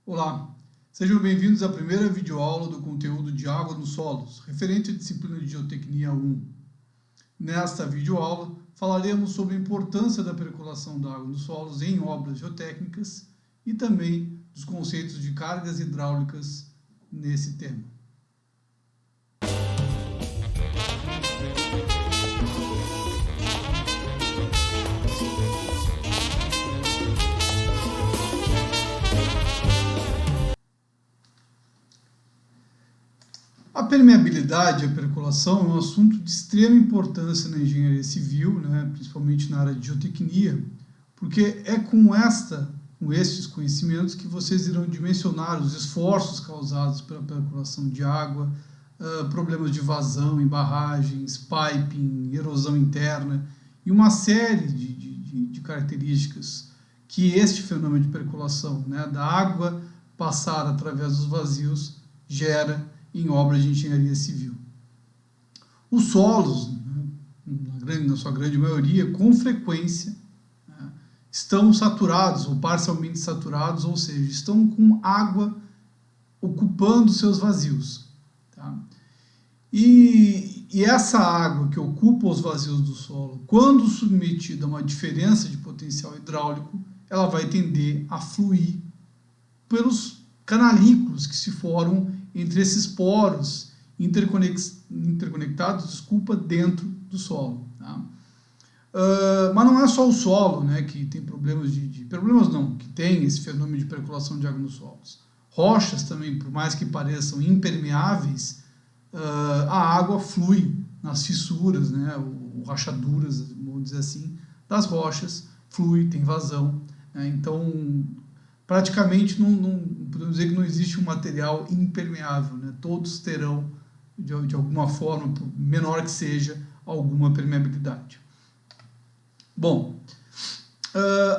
Olá, sejam bem-vindos à primeira videoaula do conteúdo de água nos solos, referente à disciplina de Geotecnia 1. Nesta videoaula, falaremos sobre a importância da percolação da água nos solos em obras geotécnicas e também dos conceitos de cargas hidráulicas nesse tema. A permeabilidade e a percolação é um assunto de extrema importância na engenharia civil, principalmente na área de geotecnia, porque é com estes conhecimentos que vocês irão dimensionar os esforços causados pela percolação de água, problemas de vazão em barragens, piping, erosão interna e uma série de características que este fenômeno de percolação, da água passar através dos vazios, gera em obras de engenharia civil. Os solos, na sua grande maioria, com frequência, estão saturados ou parcialmente saturados, ou seja, estão com água ocupando seus vazios. Tá? E essa água que ocupa os vazios do solo, quando submetida a uma diferença de potencial hidráulico, ela vai tender a fluir pelos canalículos que se formam entre esses poros interconectados, dentro do solo. Tá? Mas não é só o solo, que tem que tem esse fenômeno de percolação de água nos solos. Rochas também, por mais que pareçam impermeáveis, a água flui nas fissuras, ou rachaduras, vamos dizer assim, das rochas, flui, tem vazão. Então, praticamente não podemos dizer que não existe um material impermeável, todos terão, de alguma forma, por menor que seja, alguma permeabilidade. Bom,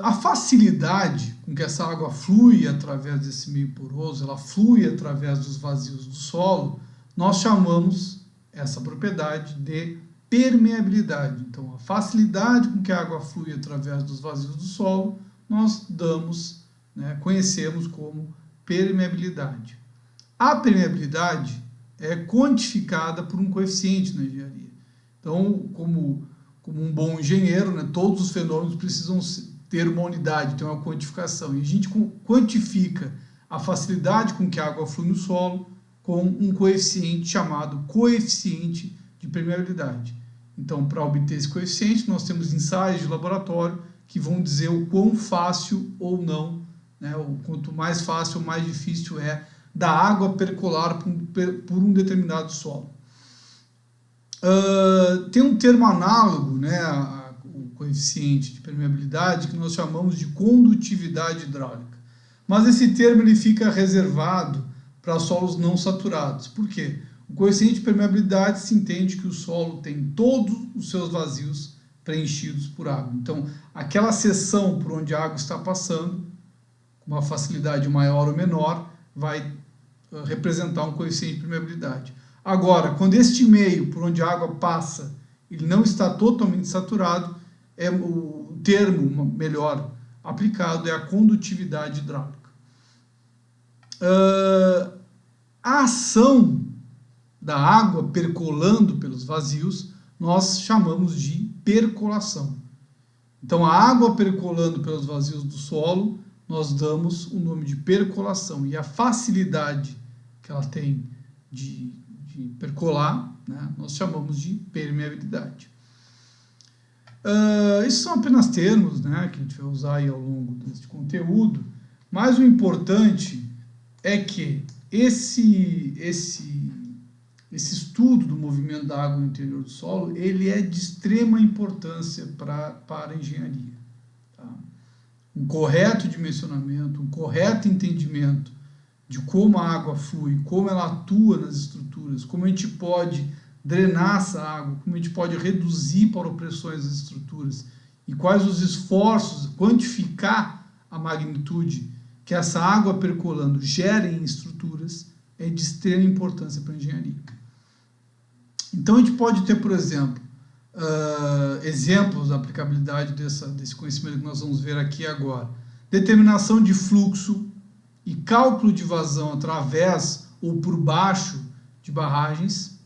a facilidade com que essa água flui através desse meio poroso, ela flui através dos vazios do solo, nós chamamos essa propriedade de permeabilidade. Então, a facilidade com que a água flui através dos vazios do solo, nós conhecemos como permeabilidade. A permeabilidade é quantificada por um coeficiente na engenharia. Então, como um bom engenheiro, todos os fenômenos precisam ter uma unidade, ter uma quantificação. E a gente quantifica a facilidade com que a água flui no solo com um coeficiente chamado coeficiente de permeabilidade. Então, para obter esse coeficiente, nós temos ensaios de laboratório que vão dizer o quão fácil ou não, ou quanto mais fácil ou mais difícil é da água percolar por um determinado solo. Tem um termo análogo, o coeficiente de permeabilidade, que nós chamamos de condutividade hidráulica. Mas esse termo ele fica reservado para solos não saturados. Por quê? O coeficiente de permeabilidade se entende que o solo tem todos os seus vazios preenchidos por água. Então, aquela seção por onde a água está passando, com uma facilidade maior ou menor, vai representar um coeficiente de permeabilidade. Agora, quando este meio por onde a água passa, ele não está totalmente saturado, o termo melhor aplicado é a condutividade hidráulica. A ação da água percolando pelos vazios, nós chamamos de percolação. Então, a água percolando pelos vazios do solo, nós damos o nome de percolação. E a facilidade que ela tem de percolar, nós chamamos de permeabilidade. Esses são apenas termos que a gente vai usar aí ao longo deste conteúdo, mas o importante é que esse estudo do movimento da água no interior do solo, ele é de extrema importância para a engenharia. Tá? Um correto dimensionamento, um correto entendimento de como a água flui, como ela atua nas estruturas, como a gente pode drenar essa água, como a gente pode reduzir para opressões das estruturas e quais os esforços, quantificar a magnitude que essa água percolando gera em estruturas, é de extrema importância para a engenharia. Então, a gente pode ter, por exemplo, exemplos da aplicabilidade desse conhecimento que nós vamos ver aqui agora. Determinação de fluxo e cálculo de vazão através ou por baixo de barragens.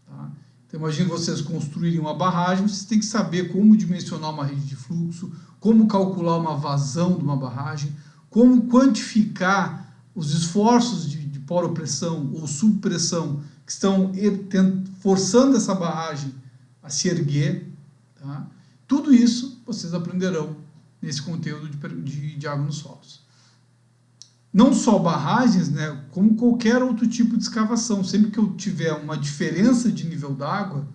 Tá? Então, imagine vocês construírem uma barragem, vocês têm que saber como dimensionar uma rede de fluxo, como calcular uma vazão de uma barragem, como quantificar os esforços de poropressão ou subpressão que estão forçando essa barragem a se erguer. Tá? Tudo isso vocês aprenderão nesse conteúdo de água nos solos. Não só barragens, né, como qualquer outro tipo de escavação. Sempre que eu tiver uma diferença de nível d'água,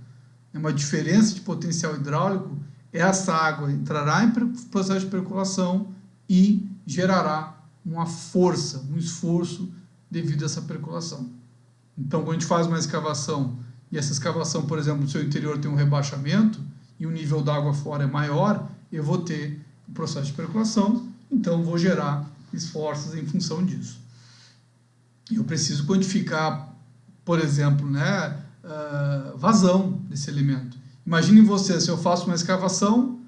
uma diferença de potencial hidráulico, essa água entrará em processo de percolação e gerará uma força, um esforço devido a essa percolação. Então, quando a gente faz uma escavação, e essa escavação, por exemplo, no seu interior tem um rebaixamento, e o nível d'água fora é maior, eu vou ter o processo de percolação, então vou gerar esforços em função disso. Eu preciso quantificar, por exemplo, né, vazão desse elemento. Imaginem vocês, se eu faço uma escavação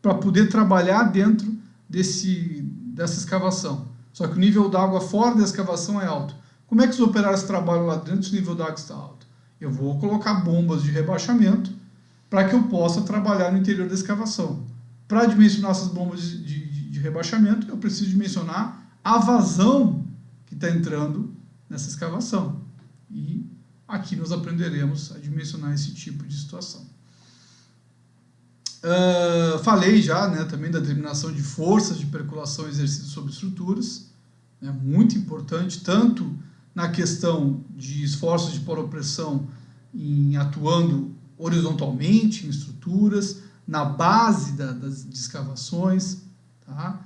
para poder trabalhar dentro dessa escavação, só que o nível d'água fora da escavação é alto. Como é que os operários trabalham lá dentro se o nível d'água está alto? Eu vou colocar bombas de rebaixamento para que eu possa trabalhar no interior da escavação. Para dimensionar essas bombas de rebaixamento, eu preciso dimensionar a vazão que está entrando nessa escavação. E aqui nós aprenderemos a dimensionar esse tipo de situação. Falei já, né, também da determinação de forças de percolação exercidas sobre estruturas, né, muito importante, tanto na questão de esforços de poropressão atuando horizontalmente em estruturas, na base das escavações, tá?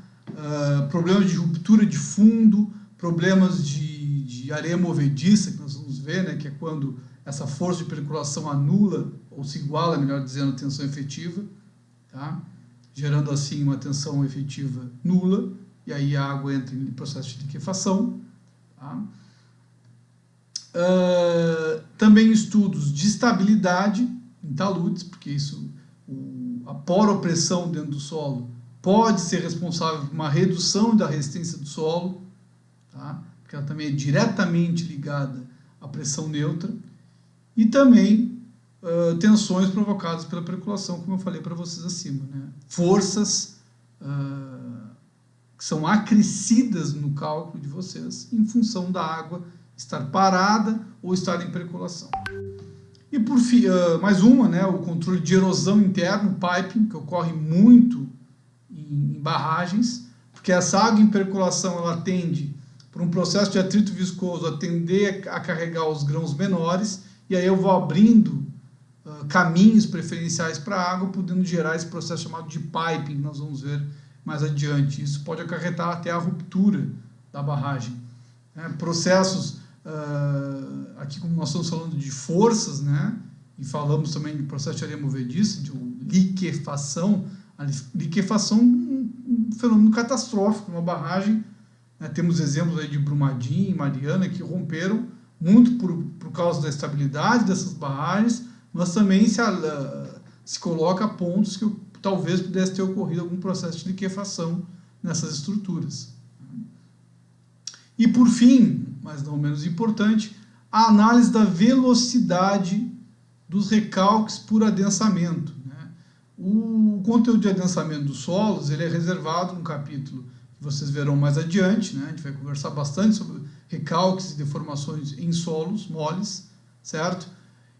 Problemas de ruptura de fundo, problemas de areia movediça, que nós vamos ver, né, que é quando essa força de percolação anula, ou se iguala, melhor dizendo, a tensão efetiva, tá? Gerando assim uma tensão efetiva nula, e aí a água entra em processo de liquefação. Tá? Também estudos de estabilidade em taludes, porque a poropressão dentro do solo pode ser responsável por uma redução da resistência do solo, tá? Porque ela também é diretamente ligada à pressão neutra, e também tensões provocadas pela percolação, como eu falei para vocês acima, né? Forças que são acrescidas no cálculo de vocês em função da água estar parada ou estar em percolação. E por fim, mais uma, né, o controle de erosão interna, o piping, que ocorre muito em barragens, porque essa água em percolação ela tende, por um processo de atrito viscoso, a tender a carregar os grãos menores, e aí eu vou abrindo caminhos preferenciais para a água, podendo gerar esse processo chamado de piping, que nós vamos ver mais adiante. Isso pode acarretar até a ruptura da barragem. Processos, aqui como nós estamos falando de forças, né, e falamos também de processo de areia movediça, de liquefação. A liquefação é um fenômeno catastrófico, uma barragem, né, temos exemplos aí de Brumadinho e Mariana que romperam muito por causa da estabilidade dessas barragens, mas também se coloca pontos que talvez pudesse ter ocorrido algum processo de liquefação nessas estruturas. E por fim, mas não menos importante, a análise da velocidade dos recalques por adensamento, né? O conteúdo de adensamento dos solos ele é reservado no capítulo que vocês verão mais adiante, né? A gente vai conversar bastante sobre recalques e deformações em solos moles, certo?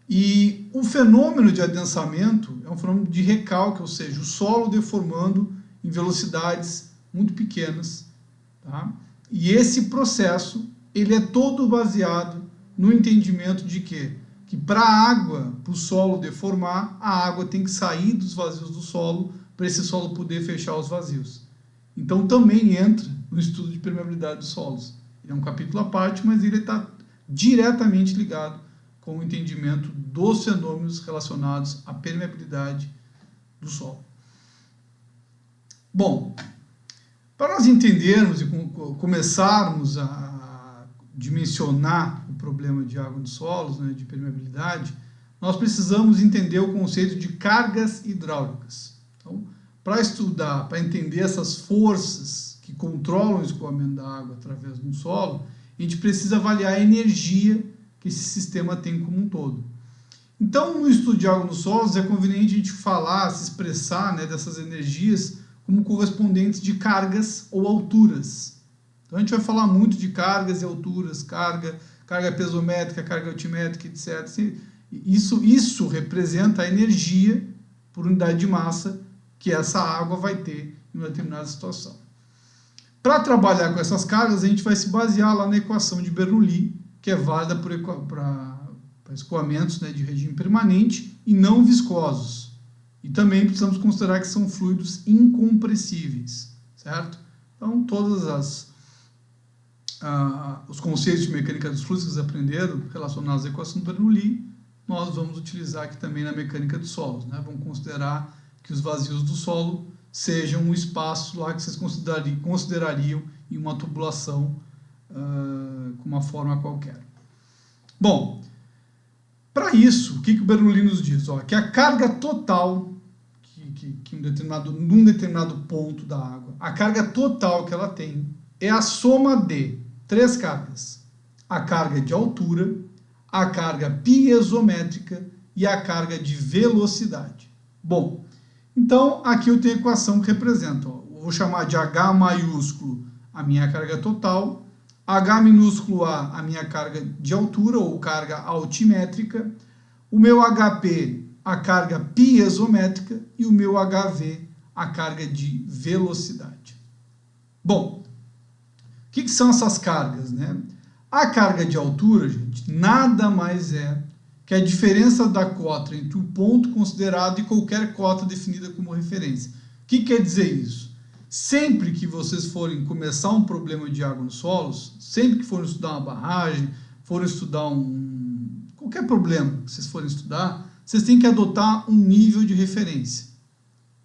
E o fenômeno de adensamento é um fenômeno de recalque, ou seja, o solo deformando em velocidades muito pequenas, tá? E esse processo ele é todo baseado no entendimento de que para a água, para o solo deformar, a água tem que sair dos vazios do solo para esse solo poder fechar os vazios. Então também entra no estudo de permeabilidade dos solos. Ele é um capítulo à parte, mas ele está diretamente ligado com o entendimento dos fenômenos relacionados à permeabilidade do solo. Bom, para nós entendermos e começarmos a dimensionar o problema de água nos solos, né, de permeabilidade, nós precisamos entender o conceito de cargas hidráulicas. Então, para estudar, para entender essas forças que que controlam o escoamento da água através do solo, a gente precisa avaliar a energia que esse sistema tem como um todo. Então, no estudo de água nos solos, é conveniente a gente falar, se expressar, né, dessas energias como correspondentes de cargas ou alturas. Então, a gente vai falar muito de cargas e alturas, carga pesométrica, carga altimétrica, etc. Isso representa a energia por unidade de massa que essa água vai ter em uma determinada situação. Para trabalhar com essas cargas, a gente vai se basear lá na equação de Bernoulli, que é válida para escoamentos, né, de regime permanente e não viscosos. E também precisamos considerar que são fluidos incompressíveis, certo? Então, todos os conceitos de mecânica dos fluidos que vocês aprenderam relacionados à equação de Bernoulli, nós vamos utilizar aqui também na mecânica dos solos, né? Vamos considerar que os vazios do solo sejam um espaço lá que vocês considerariam em uma tubulação com uma forma qualquer. Bom, para isso, o que o Bernoulli nos diz? Que a carga total, num determinado ponto da água, a carga total que ela tem é a soma de três cargas. A carga de altura, a carga piezométrica e a carga de velocidade. Bom, então aqui eu tenho a equação que representa. Vou chamar de H maiúsculo a minha carga total, H minúsculo A minha carga de altura ou carga altimétrica, o meu HP a carga piezométrica e o meu HV a carga de velocidade. Bom, o que são essas cargas, né? A carga de altura, gente, nada mais é que a diferença da cota entre o ponto considerado e qualquer cota definida como referência. O que quer dizer isso? Sempre que vocês forem começar um problema de água nos solos, sempre que forem estudar uma barragem, forem estudar qualquer problema que vocês forem estudar, vocês têm que adotar um nível de referência.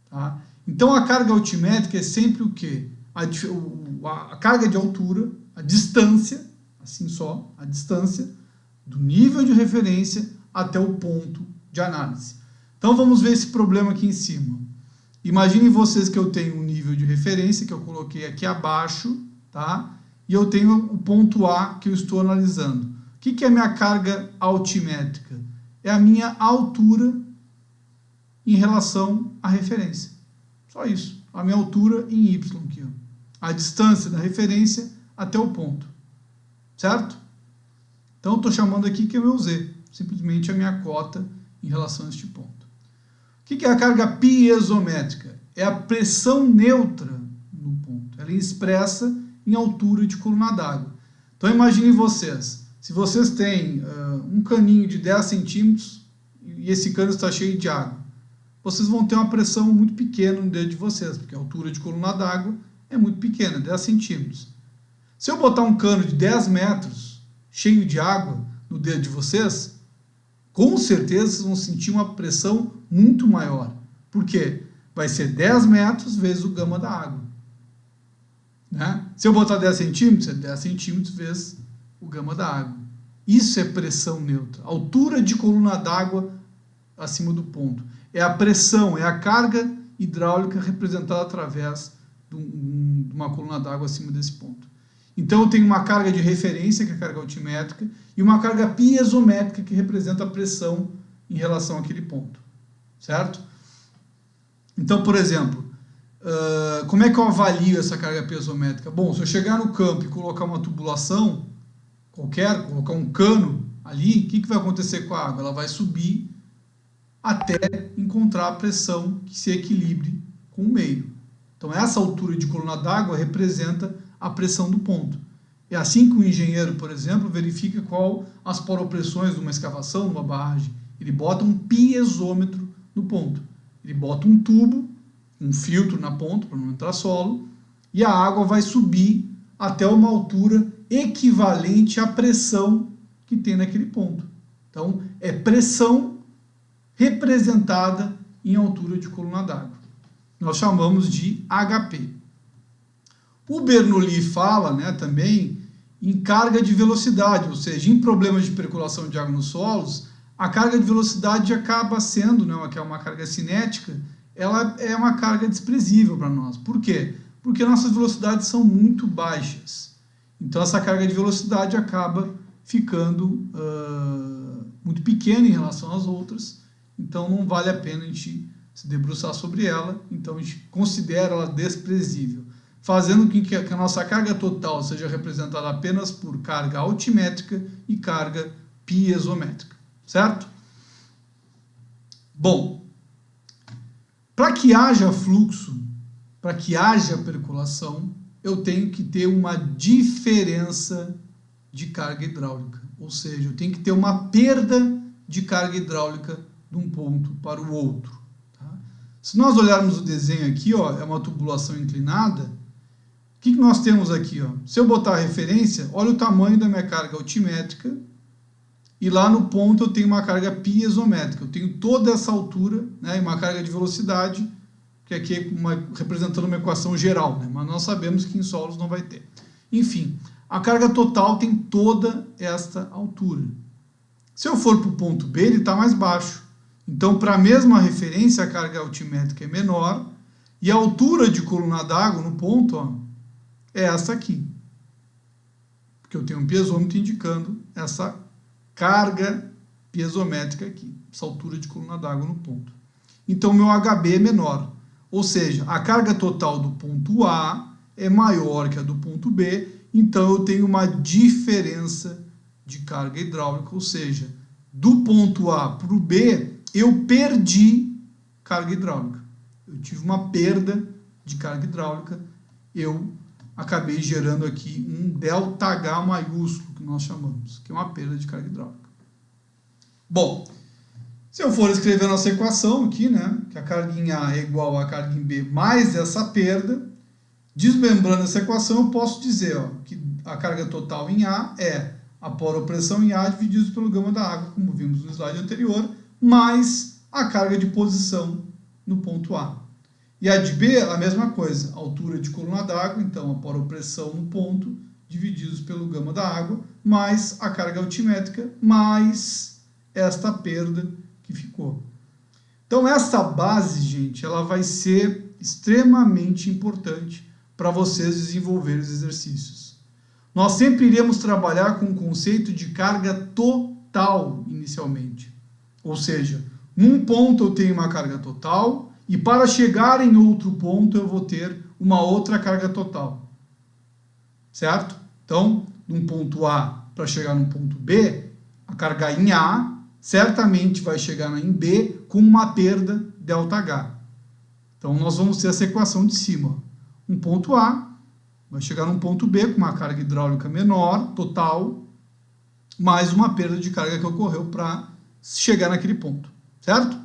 Tá? Então, a carga altimétrica é sempre o quê? A carga de altura, a distância, assim só, a distância do nível de referência até o ponto de análise. Então, vamos ver esse problema aqui em cima. Imaginem vocês que eu tenho um nível de referência, que eu coloquei aqui abaixo, tá? E eu tenho o ponto A que eu estou analisando. O que é a minha carga altimétrica? É a minha altura em relação à referência. Só isso. A minha altura em Y aqui, ó. A distância da referência até o ponto. Certo? Então, eu estou chamando aqui que é o meu Z. Simplesmente a minha cota em relação a este ponto. O que é a carga piezométrica? É a pressão neutra no ponto. Ela é expressa em altura de coluna d'água. Então, imaginem vocês. Se vocês têm um caninho de 10 centímetros e esse cano está cheio de água, vocês vão ter uma pressão muito pequena no dedo de vocês, porque a altura de coluna d'água é muito pequena, 10 centímetros. Se eu botar um cano de 10 metros cheio de água no dedo de vocês, com certeza vocês vão sentir uma pressão muito maior. Por quê? Vai ser 10 metros vezes o gama da água. Né? Se eu botar 10 centímetros, é 10 centímetros vezes o gama da água. Isso é pressão neutra. Altura de coluna d'água acima do ponto. É a pressão, é a carga hidráulica representada através de uma coluna d'água acima desse ponto. Então, eu tenho uma carga de referência, que é a carga altimétrica, e uma carga piezométrica, que representa a pressão em relação àquele ponto. Certo? Então, por exemplo, como é que eu avalio essa carga piezométrica? Bom, se eu chegar no campo e colocar uma tubulação qualquer, colocar um cano ali, o que vai acontecer com a água? Ela vai subir até encontrar a pressão que se equilibre com o meio. Então, essa altura de coluna d'água representa a pressão do ponto. É assim que o engenheiro, por exemplo, verifica qual as poropressões de uma escavação, numa barragem. Ele bota um piezômetro no ponto. Ele bota um tubo, um filtro na ponta para não entrar solo, e a água vai subir até uma altura equivalente à pressão que tem naquele ponto. Então, é pressão representada em altura de coluna d'água. Nós chamamos de HP. O Bernoulli fala, né, também em carga de velocidade, ou seja, em problemas de percolação de água nos solos, a carga de velocidade acaba sendo, né, que é uma carga cinética, ela é uma carga desprezível para nós. Por quê? Porque nossas velocidades são muito baixas. Então, essa carga de velocidade acaba ficando muito pequena em relação às outras. Então, não vale a pena a gente se debruçar sobre ela. Então, a gente considera ela desprezível, fazendo com que a nossa carga total seja representada apenas por carga altimétrica e carga piezométrica, certo? Bom, para que haja fluxo, para que haja percolação, eu tenho que ter uma diferença de carga hidráulica, ou seja, eu tenho que ter uma perda de carga hidráulica de um ponto para o outro. Tá? Se nós olharmos o desenho aqui, ó, é uma tubulação inclinada. O que nós temos aqui? Ó? Se eu botar a referência, olha o tamanho da minha carga altimétrica, e lá no ponto eu tenho uma carga piezométrica. Eu tenho toda essa altura, né, e uma carga de velocidade, que aqui é representando uma equação geral, né, mas nós sabemos que em solos não vai ter. Enfim, a carga total tem toda esta altura. Se eu for para o ponto B, ele está mais baixo. Então, para a mesma referência, a carga altimétrica é menor, e a altura de coluna d'água no ponto, ó, é essa aqui. Porque eu tenho um piezômetro indicando essa carga piezométrica aqui, essa altura de coluna d'água no ponto. Então, meu HB é menor. Ou seja, a carga total do ponto A é maior que a do ponto B, então eu tenho uma diferença de carga hidráulica, ou seja, do ponto A para o B, eu perdi carga hidráulica. Eu tive uma perda de carga hidráulica, eu acabei gerando aqui um ΔH maiúsculo, que nós chamamos, que é uma perda de carga hidráulica. Bom, se eu for escrever nossa equação aqui, né, que a carga em A é igual à carga em B mais essa perda, desmembrando essa equação, eu posso dizer, ó, que a carga total em A é a poropressão em A dividido pelo gama da água, como vimos no slide anterior, mais a carga de posição no ponto A. E a de B, a mesma coisa, altura de coluna d'água, então a poropressão no ponto, divididos pelo gama da água, mais a carga altimétrica, mais esta perda que ficou. Então, essa base, gente, ela vai ser extremamente importante para vocês desenvolverem os exercícios. Nós sempre iremos trabalhar com o conceito de carga total, inicialmente. Ou seja, num ponto eu tenho uma carga total, e para chegar em outro ponto eu vou ter uma outra carga total. Certo? Então, de um ponto A para chegar no ponto B, a carga em A certamente vai chegar em B com uma perda ΔH. Então, nós vamos ter essa equação de cima. Um ponto A vai chegar num ponto B com uma carga hidráulica menor, total, mais uma perda de carga que ocorreu para chegar naquele ponto. Certo?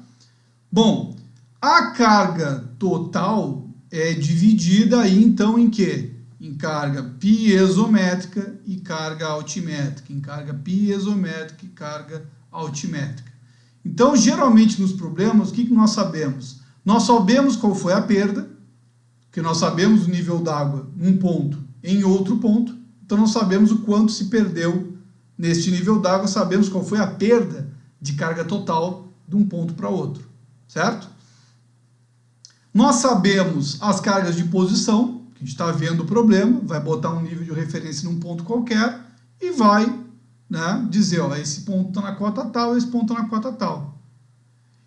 Bom, a carga total é dividida aí, então, em quê? Em carga piezométrica e carga altimétrica. Em carga piezométrica e carga altimétrica. Então, geralmente, nos problemas, o que nós sabemos? Nós sabemos qual foi a perda, porque nós sabemos o nível d'água num ponto em outro ponto, então nós sabemos o quanto se perdeu neste nível d'água, sabemos qual foi a perda de carga total de um ponto para outro, certo? Nós sabemos as cargas de posição, que a gente está vendo o problema, vai botar um nível de referência num ponto qualquer e vai, né, dizer, ó, esse ponto está na cota tal, esse ponto está na cota tal.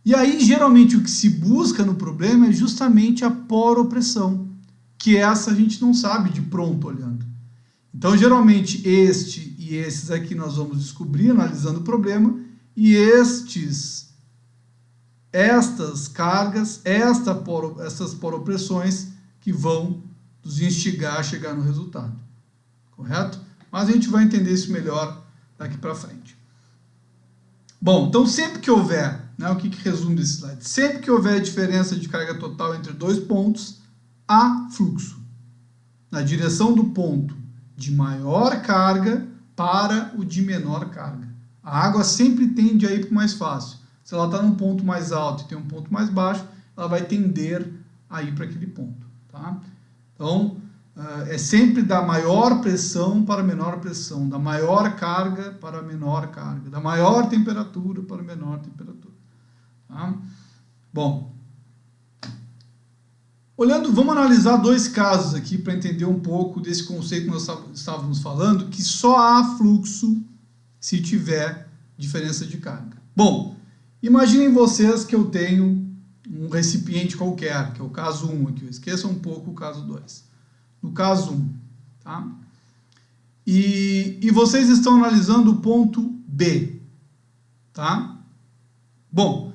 E aí, geralmente, o que se busca no problema é justamente a poropressão, que essa a gente não sabe de pronto olhando. Então, geralmente, este e esses aqui nós vamos descobrir analisando o problema, e estas cargas, essas poropressões que vão nos instigar a chegar no resultado. Correto? Mas a gente vai entender isso melhor daqui para frente. Bom, então sempre que houver, né, o que resume esse slide? Sempre que houver diferença de carga total entre dois pontos, há fluxo na direção do ponto de maior carga para o de menor carga. A água sempre tende a ir para o mais fácil. Se ela está num ponto mais alto e tem um ponto mais baixo, ela vai tender a ir para aquele ponto. Tá? Então, é sempre da maior pressão para a menor pressão, da maior carga para a menor carga, da maior temperatura para a menor temperatura. Tá? Bom, Vamos analisar dois casos aqui para entender um pouco desse conceito que nós estávamos falando, que só há fluxo se tiver diferença de carga. Bom, imaginem vocês que eu tenho um recipiente qualquer, que é o caso 1 aqui, esqueçam um pouco o caso 2. No caso 1, tá? E vocês estão analisando o ponto B, tá? Bom,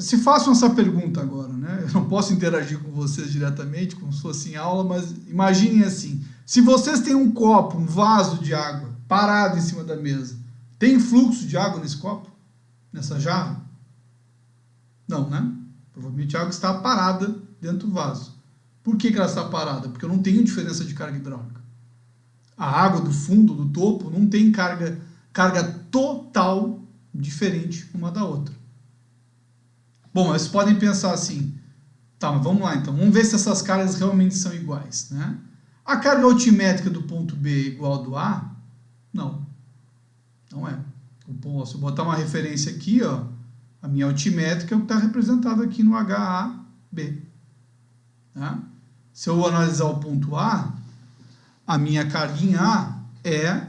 se façam essa pergunta agora, né? Eu não posso interagir com vocês diretamente, como se fosse em aula, mas imaginem assim, se vocês têm um copo, um vaso de água parado em cima da mesa, tem fluxo de água nesse copo? Nessa jarra? Não, né? Provavelmente a água está parada dentro do vaso. Por que ela está parada? Porque eu não tenho diferença de carga hidráulica. A água do fundo, do topo, não tem carga total diferente uma da outra. Bom, vocês podem pensar assim, tá, mas vamos lá então, vamos ver se essas cargas realmente são iguais, né? A carga altimétrica do ponto B é igual ao do A? Não, não é. Se eu botar uma referência aqui, ó, a minha altimétrica é o que está representado aqui no HAB. Tá? Se eu analisar o ponto A, a minha carga em A é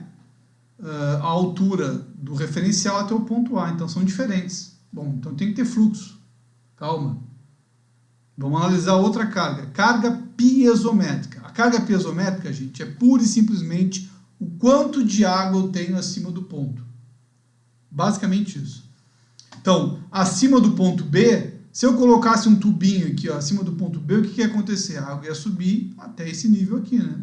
a altura do referencial até o ponto A, então são diferentes. Bom, então tem que ter fluxo. Calma. Vamos analisar outra carga. Carga piezométrica. A carga piezométrica, gente, é pura e simplesmente o quanto de água eu tenho acima do ponto. Basicamente isso. Então, acima do ponto B, se eu colocasse um tubinho aqui, ó, acima do ponto B, o que ia acontecer? A água ia subir até esse nível aqui, né?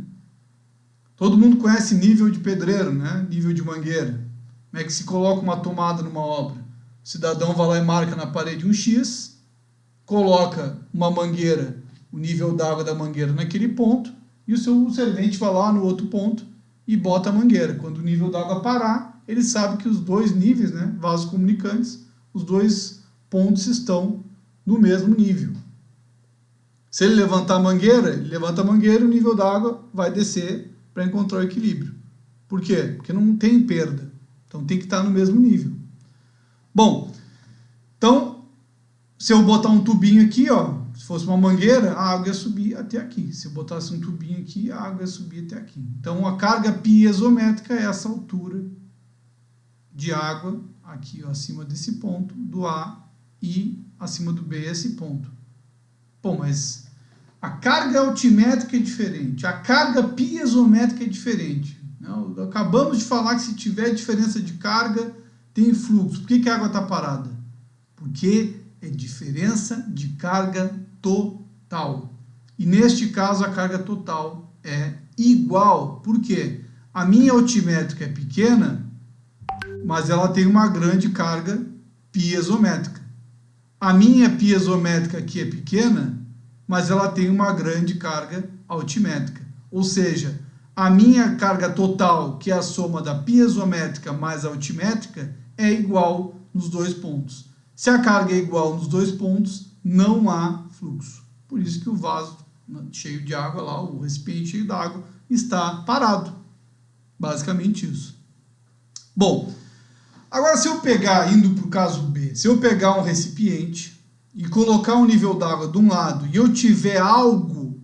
Todo mundo conhece nível de pedreiro, né? Nível de mangueira. Como é que se coloca uma tomada numa obra? O cidadão vai lá e marca na parede um X, coloca uma mangueira, o nível d'água da mangueira naquele ponto, e o seu servente vai lá no outro ponto e bota a mangueira. Quando o nível d'água parar, ele sabe que os dois níveis, né, vasos comunicantes, os dois pontos estão no mesmo nível. Se ele levantar a mangueira, ele levanta a mangueira, o nível d'água vai descer para encontrar o equilíbrio. Por quê? Porque não tem perda. Então tem que estar no mesmo nível. Bom, então, se eu botar um tubinho aqui, ó, se fosse uma mangueira, a água ia subir até aqui. Se eu botasse um tubinho aqui, a água ia subir até aqui. Então, a carga piezométrica é essa altura de água, aqui ó, acima desse ponto, do A, e acima do B, esse ponto. Bom, mas a carga altimétrica é diferente, a carga piezométrica é diferente. Não, acabamos de falar que se tiver diferença de carga, tem fluxo. Por que a água está parada? Porque é diferença de carga total. E neste caso a carga total é igual. Por quê? A minha altimétrica é pequena, mas ela tem uma grande carga piezométrica. A minha piezométrica aqui é pequena, mas ela tem uma grande carga altimétrica. Ou seja, a minha carga total, que é a soma da piezométrica mais a altimétrica, é igual nos dois pontos. Se a carga é igual nos dois pontos, não há fluxo. Por isso que o vaso cheio de água lá, o recipiente cheio d'água, está parado. Basicamente isso. Bom, agora se eu pegar, indo para o caso B, se eu pegar um recipiente e colocar um nível d'água de um lado e eu tiver algo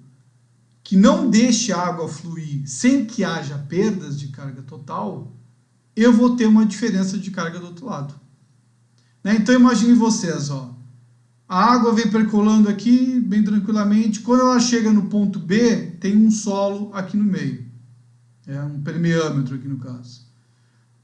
que não deixe a água fluir sem que haja perdas de carga total, eu vou ter uma diferença de carga do outro lado. Né? Então imagine vocês, ó, a água vem percolando aqui bem tranquilamente, quando ela chega no ponto B, tem um solo aqui no meio, um permeâmetro aqui no caso.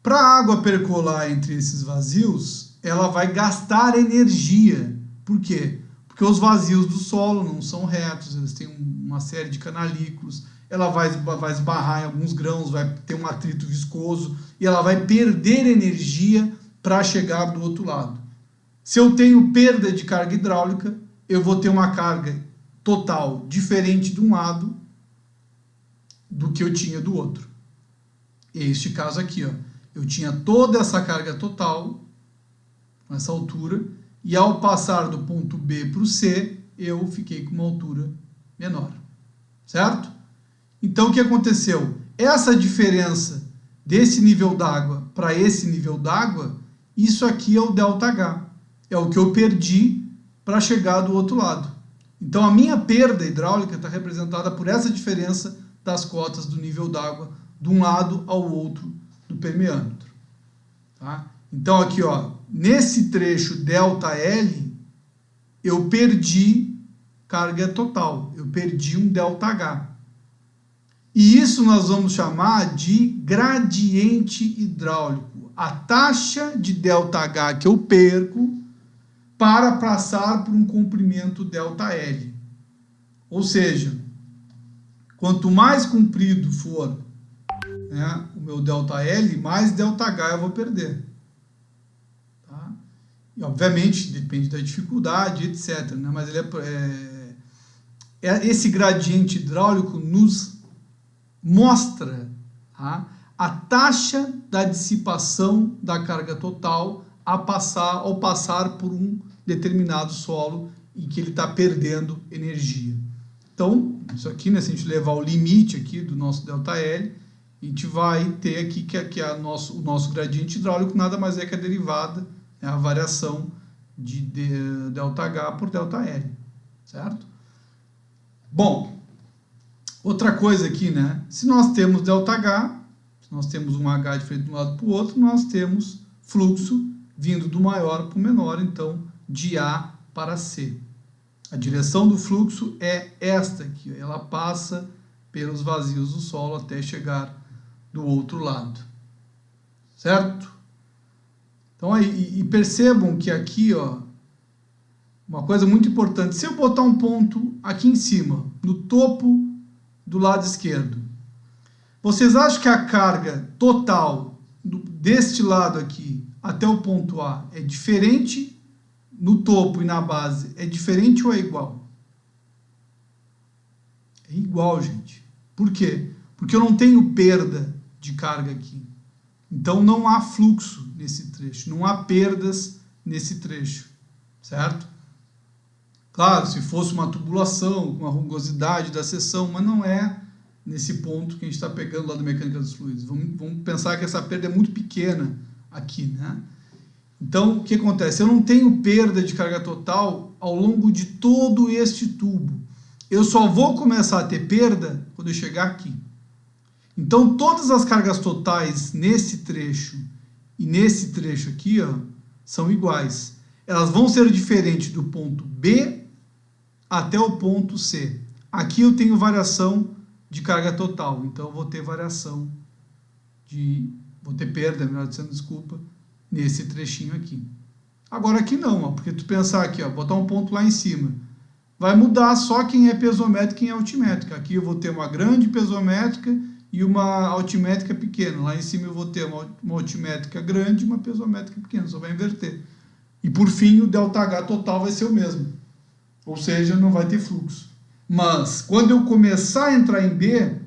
Para a água percolar entre esses vazios, ela vai gastar energia. Por quê? Porque os vazios do solo não são retos, eles têm uma série de canalículos, ela vai esbarrar em alguns grãos, vai ter um atrito viscoso e ela vai perder energia para chegar do outro lado. Se eu tenho perda de carga hidráulica, eu vou ter uma carga total diferente de um lado do que eu tinha do outro. Este caso aqui, ó, eu tinha toda essa carga total, nessa altura, e ao passar do ponto B para o C, eu fiquei com uma altura menor. Certo? Então, o que aconteceu? Essa diferença desse nível d'água para esse nível d'água, isso aqui é o ΔH. É o que eu perdi para chegar do outro lado. Então a minha perda hidráulica está representada por essa diferença das cotas do nível d'água de um lado ao outro do permeâmetro. Tá? Então aqui, ó, nesse trecho ΔL, eu perdi carga total, eu perdi um ΔH. E isso nós vamos chamar de gradiente hidráulico. A taxa de ΔH que eu perco para passar por um comprimento ΔL. Ou seja, quanto mais comprido for, né, o meu ΔL, mais ΔH eu vou perder. Tá? E obviamente depende da dificuldade, etc. Né? Mas ele esse gradiente hidráulico nos mostra, tá, a taxa da dissipação da carga total ao passar por um determinado solo em que ele está perdendo energia. Então, isso aqui, né, se a gente levar o limite aqui do nosso ΔL, a gente vai ter aqui que o nosso gradiente hidráulico nada mais é que a derivada, né, a variação de ΔH por ΔL, certo? Bom, outra coisa aqui, né, se nós temos ΔH, se nós temos um H diferente de um lado para o outro, nós temos fluxo vindo do maior para o menor, então de A para C. A direção do fluxo é esta aqui, ela passa pelos vazios do solo até chegar do outro lado, certo? Então aí, percebam que aqui, ó, uma coisa muito importante, se eu botar um ponto aqui em cima, no topo do lado esquerdo, vocês acham que a carga total deste lado aqui até o ponto A é diferente no topo e na base? É diferente ou é igual? É igual, gente. Por quê? Porque eu não tenho perda de carga aqui. Então não há fluxo nesse trecho, não há perdas nesse trecho, certo? Claro, se fosse uma tubulação, com a rugosidade da seção, mas não é nesse ponto que a gente está pegando lá da mecânica dos fluidos. Vamos pensar que essa perda é muito pequena aqui, né? Então, o que acontece? Eu não tenho perda de carga total ao longo de todo este tubo. Eu só vou começar a ter perda quando eu chegar aqui. Então, todas as cargas totais nesse trecho e nesse trecho aqui, ó, são iguais. Elas vão ser diferentes do ponto B até o ponto C. Aqui eu tenho variação de carga total, então eu vou ter vou ter perda, melhor dizendo, desculpa, nesse trechinho aqui. Agora aqui não, ó, porque tu pensar aqui, ó, botar um ponto lá em cima, vai mudar só quem é pesométrica e quem é altimétrica. Aqui eu vou ter uma grande pesométrica e uma altimétrica pequena. Lá em cima eu vou ter uma altimétrica grande e uma pesométrica pequena, só vai inverter. E por fim o ΔH total vai ser o mesmo, ou seja, não vai ter fluxo. Mas quando eu começar a entrar em B,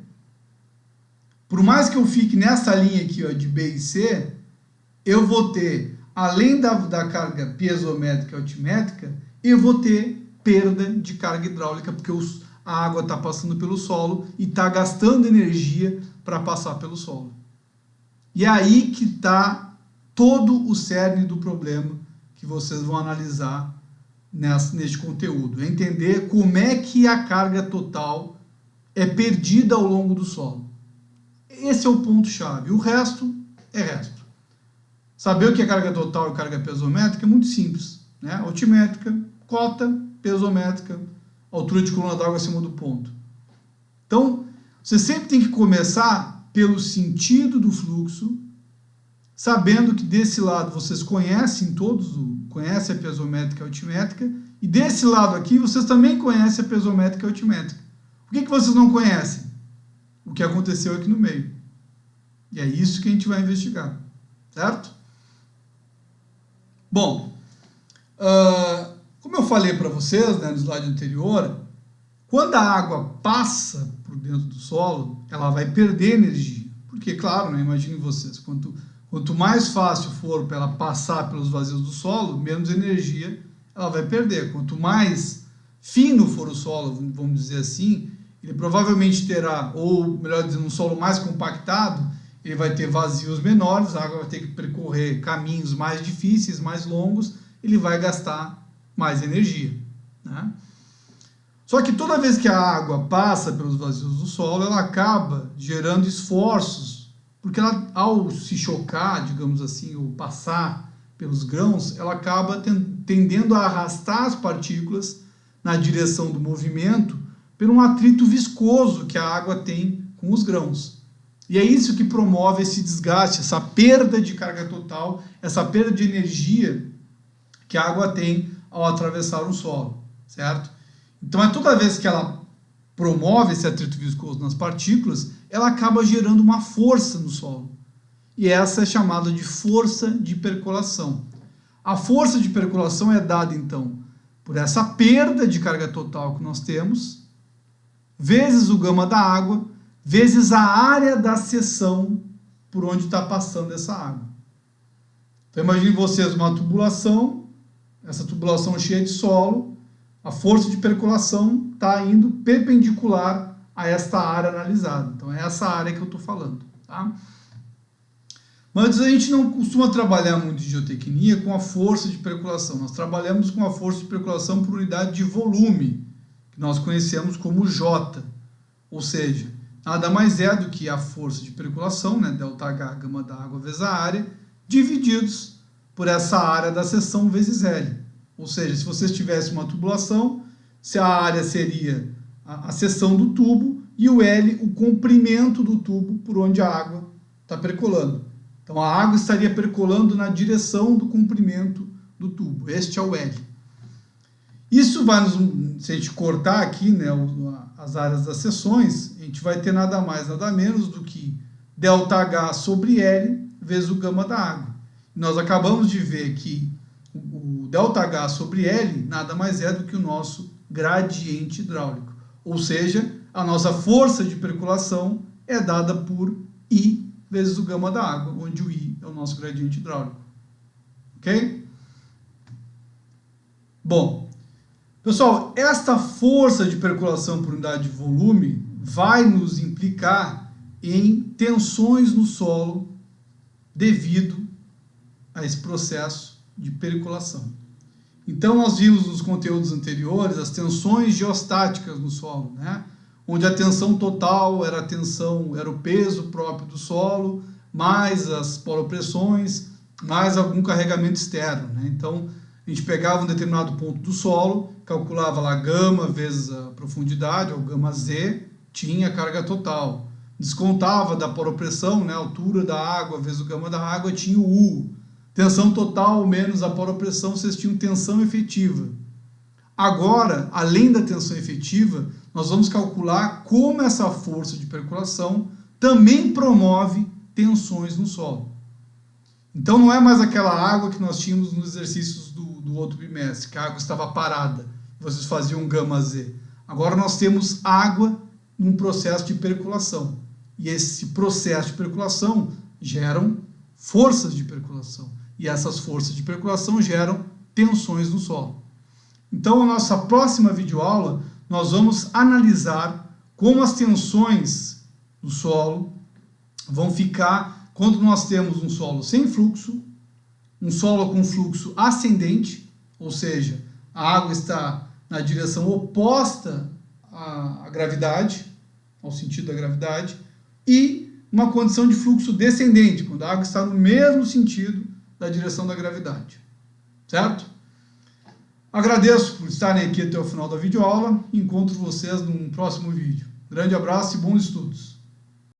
por mais que eu fique nessa linha aqui, ó, de B e C, eu vou ter, além da carga piezométrica e altimétrica, eu vou ter perda de carga hidráulica, porque a água está passando pelo solo e está gastando energia para passar pelo solo. E é aí que está todo o cerne do problema que vocês vão analisar neste conteúdo. É entender como é que a carga total é perdida ao longo do solo. Esse é o ponto-chave. O resto é resto. Saber o que é carga total e carga pesométrica é muito simples, né? Altimétrica, cota, pesométrica, altura de coluna d'água acima do ponto. Então, você sempre tem que começar pelo sentido do fluxo, sabendo que desse lado vocês conhecem conhecem a pesométrica e a altimétrica, e desse lado aqui vocês também conhecem a pesométrica e a altimétrica. O que vocês não conhecem? O que aconteceu aqui no meio. E é isso que a gente vai investigar, certo? Bom, como eu falei para vocês, né, no slide anterior, quando a água passa por dentro do solo, ela vai perder energia. Porque, claro, né, imaginem vocês, quanto mais fácil for para ela passar pelos vazios do solo, menos energia ela vai perder. Quanto mais fino for o solo, vamos dizer assim, ele provavelmente terá, ou melhor dizendo, um solo mais compactado, ele vai ter vazios menores, a água vai ter que percorrer caminhos mais difíceis, mais longos, ele vai gastar mais energia, né? Só que toda vez que a água passa pelos vazios do solo, ela acaba gerando esforços, porque ela, ao se chocar, digamos assim, ou passar pelos grãos, ela acaba tendendo a arrastar as partículas na direção do movimento por um atrito viscoso que a água tem com os grãos. E é isso que promove esse desgaste, essa perda de carga total, essa perda de energia que a água tem ao atravessar um solo, certo? Então, toda vez que ela promove esse atrito viscoso nas partículas, ela acaba gerando uma força no solo. E essa é chamada de força de percolação. A força de percolação é dada, então, por essa perda de carga total que nós temos, vezes o gama da água, vezes a área da seção por onde está passando essa água. Então, imagine vocês uma tubulação, essa tubulação cheia de solo, a força de percolação está indo perpendicular a esta área analisada. Então, é essa área que eu estou falando. Tá? Mas a gente não costuma trabalhar muito em geotecnia com a força de percolação. Nós trabalhamos com a força de percolação por unidade de volume, que nós conhecemos como J. Ou seja, nada mais é do que a força de percolação, né, ΔH, gama da água vezes a área, divididos por essa área da seção vezes L. Ou seja, se vocês tivessem uma tubulação, se a área seria a seção do tubo e o L, o comprimento do tubo por onde a água está percolando. Então, a água estaria percolando na direção do comprimento do tubo. Este é o L. Isso vai se a gente cortar aqui, né, as áreas das seções, a gente vai ter nada mais, nada menos do que ΔH sobre L vezes o gama da água. E nós acabamos de ver que o ΔH sobre L nada mais é do que o nosso gradiente hidráulico. Ou seja, a nossa força de percolação é dada por I vezes o gama da água, onde o I é o nosso gradiente hidráulico. Ok? Bom, pessoal, esta força de percolação por unidade de volume vai nos implicar em tensões no solo devido a esse processo de percolação. Então, nós vimos nos conteúdos anteriores as tensões geostáticas no solo, né? Onde a tensão total era o peso próprio do solo, mais as polopressões, mais algum carregamento externo, né? Então, a gente pegava um determinado ponto do solo, calculava lá gama vezes a profundidade, ou gama Z, tinha carga total. Descontava da polopressão, né, a altura da água vezes o gama da água, tinha o U. Tensão total menos a polopressão, vocês tinham tensão efetiva. Agora, além da tensão efetiva, nós vamos calcular como essa força de percolação também promove tensões no solo. Então não é mais aquela água que nós tínhamos nos exercícios do outro bimestre, que a água estava parada, vocês faziam gama Z. Agora nós temos água num processo de percolação. E esse processo de percolação geram forças de percolação. E essas forças de percolação geram tensões no solo. Então, na nossa próxima videoaula, nós vamos analisar como as tensões no solo vão ficar quando nós temos um solo sem fluxo, um solo com fluxo ascendente, ou seja, a água está na direção oposta à gravidade, ao sentido da gravidade, e uma condição de fluxo descendente, quando a água está no mesmo sentido da direção da gravidade. Certo? Agradeço por estarem aqui até o final da videoaula e encontro vocês num próximo vídeo. Grande abraço e bons estudos!